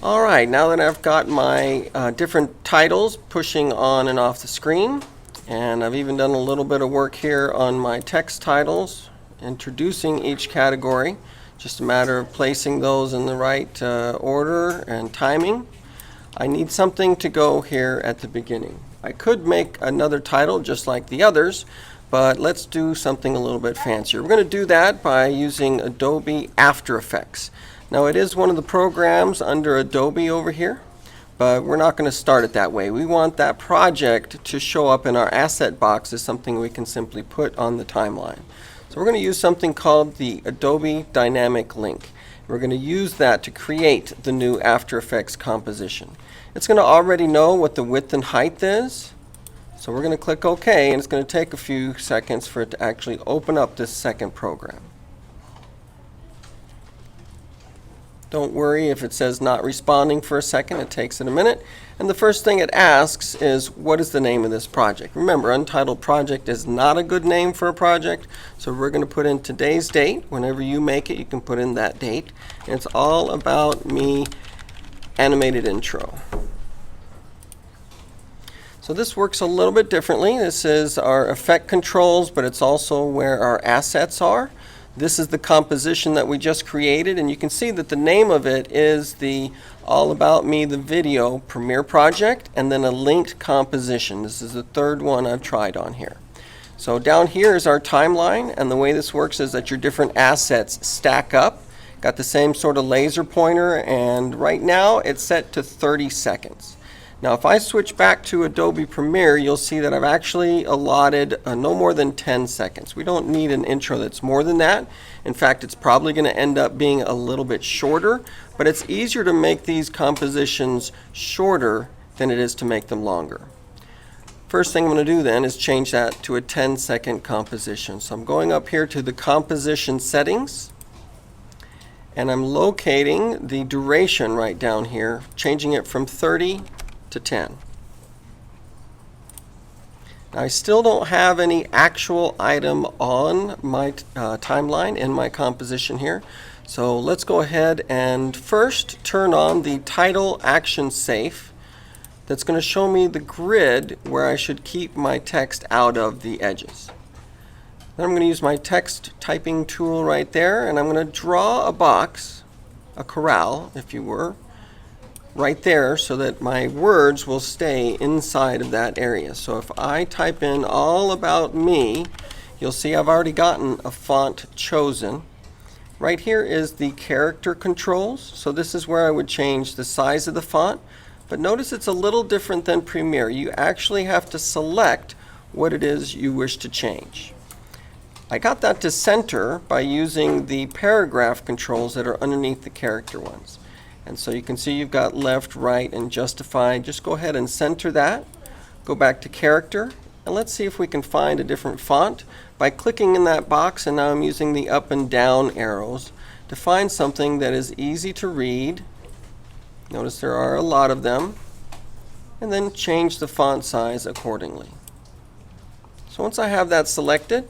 Alright, now that I've got my different titles pushing on and off the screen, and I've even done a little bit of work here on my text titles, introducing each category, just a matter of placing those in the right order and timing. I need something to go here at the beginning. I could make another title just like the others, but let's do something a little bit fancier. We're going to do that by using Adobe After Effects. Now it is one of the programs under Adobe over here, but we're not going to start it that way. We want that project to show up in our asset box as something we can simply put on the timeline. So we're going to use something called the Adobe Dynamic Link. We're going to use that to create the new After Effects composition. It's going to already know what the width and height is. So we're going to click OK, and it's going to take a few seconds for it to actually open up this second program. Don't worry if it says not responding for a second. It takes it a minute. And the first thing it asks is, what is the name of this project? Remember, untitled project is not a good name for a project. So we're going to put in today's date. Whenever you make it, you can put in that date. And it's all about me animated intro. So this works a little bit differently. This is our effect controls, but it's also where our assets are. This is the composition that we just created, and you can see that the name of it is the All About Me, the video Premiere project, and then a linked composition. This is the third one I've tried on here. So down here is our timeline, and the way this works is that your different assets stack up. Got the same sort of laser pointer, and right now it's set to 30 seconds. Now if I switch back to Adobe Premiere, you'll see that I've actually allotted no more than 10 seconds. We don't need an intro that's more than that. In fact, it's probably going to end up being a little bit shorter, but it's easier to make these compositions shorter than it is to make them longer. First thing I'm going to do then is change that to a 10-second composition. So I'm going up here to the composition settings, and I'm locating the duration right down here, changing it from 30 to 10. Now, I still don't have any actual item on my timeline in my composition here. So let's go ahead and first turn on the title action safe. That's going to show me the grid where I should keep my text out of the edges. Then I'm going to use my text typing tool right there, and I'm going to draw a box, a corral if you were, right there so that my words will stay inside of that area. So if I type in All About Me, you'll see I've already gotten a font chosen. Right here is the character controls. So this is where I would change the size of the font. But notice it's a little different than Premiere. You actually have to select what it is you wish to change. I got that to center by using the paragraph controls that are underneath the character ones. And so you can see you've got left, right, and justified. Just go ahead and center that. Go back to character, and let's see if we can find a different font by clicking in that box, and now I'm using the up and down arrows to find something that is easy to read. Notice there are a lot of them, and then change the font size accordingly. So once I have that selected,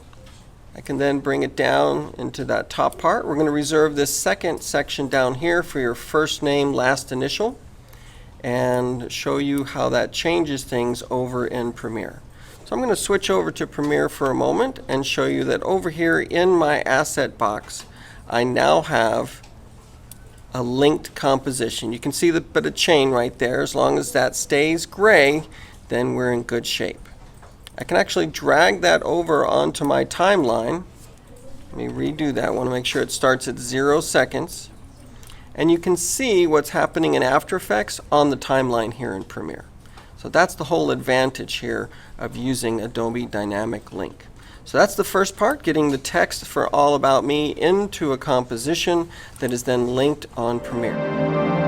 I can then bring it down into that top part. We're going to reserve this second section down here for your first name, last initial, and show you how that changes things over in Premiere. So I'm going to switch over to Premiere for a moment and show you that over here in my asset box, I now have a linked composition. You can see the bit of chain right there. As long as that stays gray, then we're in good shape. I can actually drag that over onto my timeline. Let me redo that. I want to make sure it starts at 0 seconds. And you can see what's happening in After Effects on the timeline here in Premiere. So that's the whole advantage here of using Adobe Dynamic Link. So that's the first part, getting the text for All About Me into a composition that is then linked on Premiere.